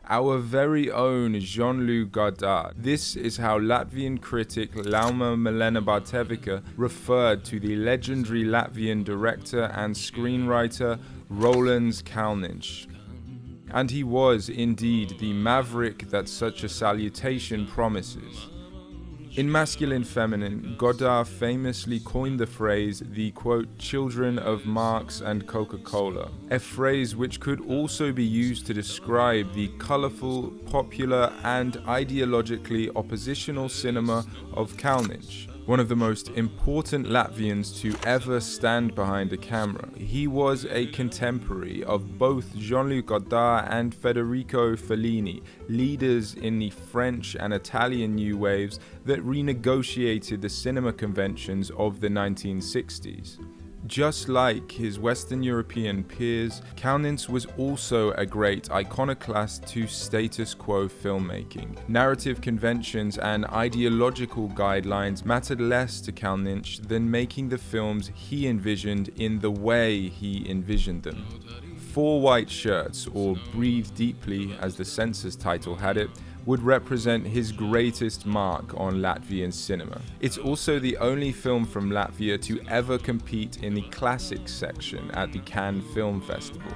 our very own Jean-Luc Godard. This is how Latvian critic Lauma Milena-Bartevica referred to the legendary Latvian director and screenwriter Rolands Kalniņš. And he was indeed the maverick that such a salutation promises. In Masculine Feminine, Godard famously coined the phrase the, quote, children of Marx and Coca-Cola, a phrase which could also be used to describe the colourful, popular and ideologically oppositional cinema of Kalniņš, one of the most important Latvians to ever stand behind a camera. He was a contemporary of both Jean-Luc Godard and Federico Fellini, leaders in the French and Italian new waves that renegotiated the cinema conventions of the 1960s. Just like his Western European peers, Kalniņš was also a great iconoclast to status quo filmmaking. Narrative conventions and ideological guidelines mattered less to Kalniņš than making the films he envisioned in the way he envisioned them. Four White Shirts, or Breathe Deeply as the census title had it, would represent his greatest mark on Latvian cinema. It's also the only film from Latvia to ever compete in the classics section at the Cannes Film Festival.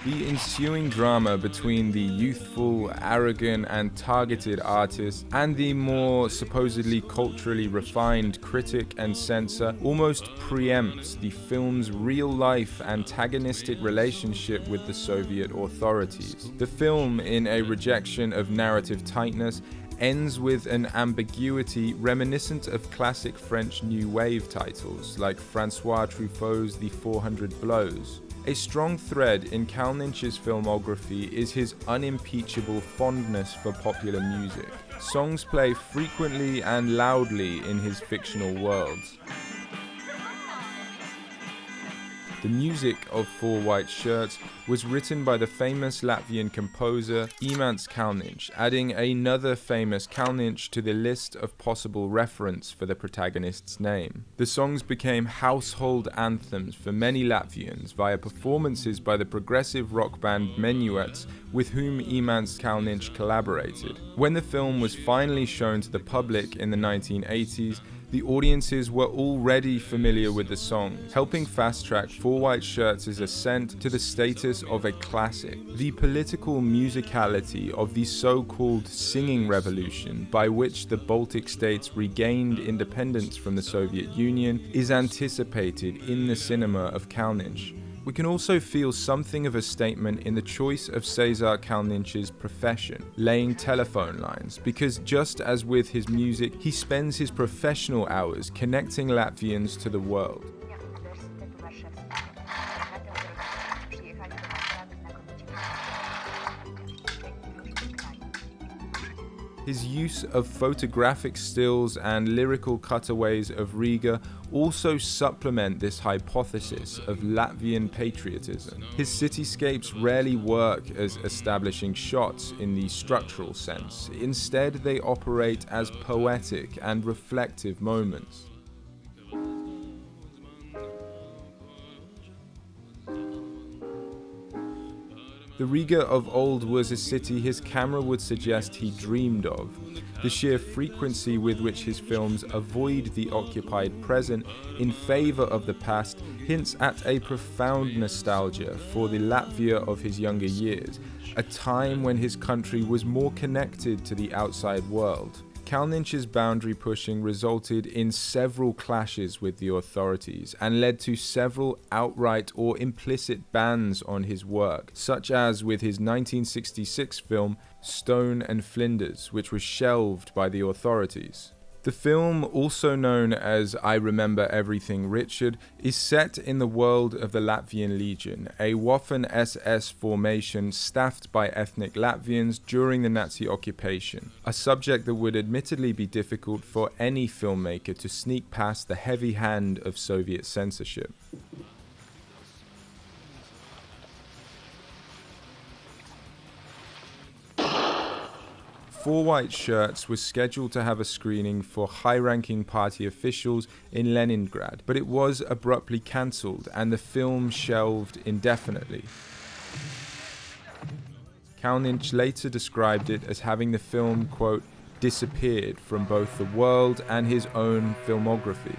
The ensuing drama between the youthful, arrogant and targeted artist and the more supposedly culturally refined critic and censor almost preempts the film's real-life antagonistic relationship with the Soviet authorities. The film, in a rejection of narrative tightness, ends with an ambiguity reminiscent of classic French New Wave titles like François Truffaut's The 400 Blows. A strong thread in Kalniņš's filmography is his unimpeachable fondness for popular music. Songs play frequently and loudly in his fictional worlds. The music of Four White Shirts was written by the famous Latvian composer Rolands Kalniņš, adding another famous Kalniņš to the list of possible reference for the protagonist's name. The songs became household anthems for many Latvians via performances by the progressive rock band Menuets, with whom Rolands Kalniņš collaborated. When the film was finally shown to the public in the 1980s, the audiences were already familiar with the songs, helping fast-track Four White Shirts' ascent to the status of a classic. The political musicality of the so-called singing revolution, by which the Baltic states regained independence from the Soviet Union, is anticipated in the cinema of Kalniņš. We can also feel something of a statement in the choice of Cezar Kalniņš's profession, laying telephone lines, because just as with his music, he spends his professional hours connecting Latvians to the world. His use of photographic stills and lyrical cutaways of Riga also supplement this hypothesis of Latvian patriotism. His cityscapes rarely work as establishing shots in the structural sense. Instead, they operate as poetic and reflective moments. The Riga of old was a city his camera would suggest he dreamed of. The sheer frequency with which his films avoid the occupied present in favor of the past hints at a profound nostalgia for the Latvia of his younger years, a time when his country was more connected to the outside world. Kalniņš's boundary pushing resulted in several clashes with the authorities and led to several outright or implicit bans on his work, such as with his 1966 film Stone and Flinders, which was shelved by the authorities. The film, also known as I Remember Everything Richard, is set in the world of the Latvian Legion, a Waffen-SS formation staffed by ethnic Latvians during the Nazi occupation, a subject that would admittedly be difficult for any filmmaker to sneak past the heavy hand of Soviet censorship. Four White Shirts was scheduled to have a screening for high-ranking party officials in Leningrad, but it was abruptly cancelled and the film shelved indefinitely. Kalniņš later described it as having the film, quote, disappeared from both the world and his own filmography.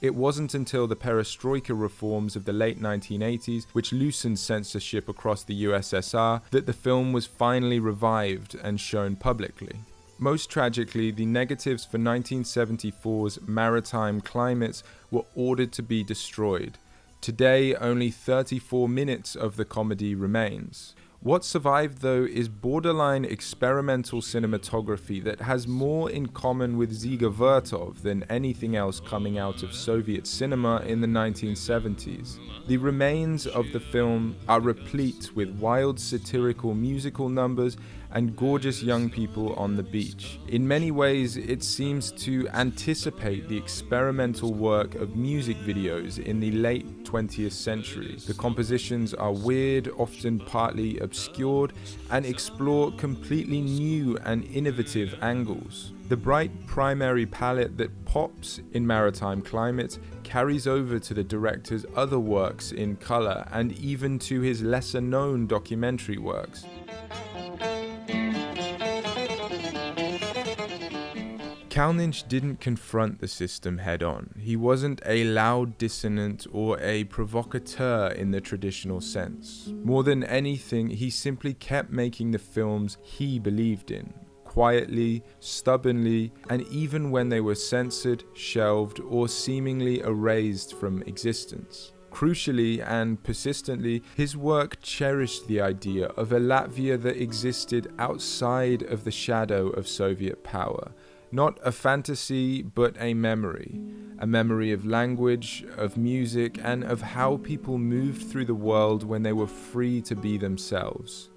It wasn't until the perestroika reforms of the late 1980s, which loosened censorship across the USSR, that the film was finally revived and shown publicly. Most tragically, the negatives for 1974's Maritime Climates were ordered to be destroyed. Today, only 34 minutes of the comedy remains. What survived, though, is borderline experimental cinematography that has more in common with Dziga Vertov than anything else coming out of Soviet cinema in the 1970s. The remains of the film are replete with wild satirical musical numbers and gorgeous young people on the beach. In many ways, it seems to anticipate the experimental work of music videos in the late 20th century. The compositions are weird, often partly obscured, and explore completely new and innovative angles. The bright primary palette that pops in Maritime Climates carries over to the director's other works in color and even to his lesser-known documentary works. Kalniņš didn't confront the system head-on. He wasn't a loud dissonant or a provocateur in the traditional sense. More than anything, he simply kept making the films he believed in, quietly, stubbornly, and even when they were censored, shelved, or seemingly erased from existence. Crucially and persistently, his work cherished the idea of a Latvia that existed outside of the shadow of Soviet power. Not a fantasy, but a memory of language, of music, and of how people moved through the world when they were free to be themselves.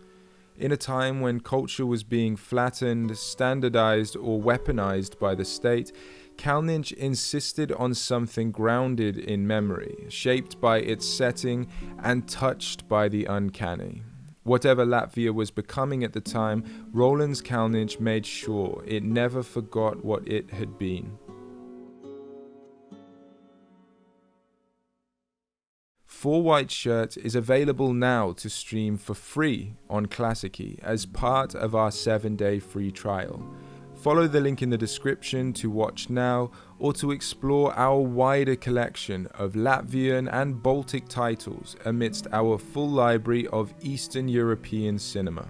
In a time when culture was being flattened, standardized, or weaponized by the state, Kalniņš insisted on something grounded in memory, shaped by its setting and touched by the uncanny. Whatever Latvia was becoming at the time, Rolands Kalniņš made sure it never forgot what it had been. Four White Shirt is available now to stream for free on Klassiki as part of our 7-day free trial. Follow the link in the description to watch now or to explore our wider collection of Latvian and Baltic titles amidst our full library of Eastern European cinema.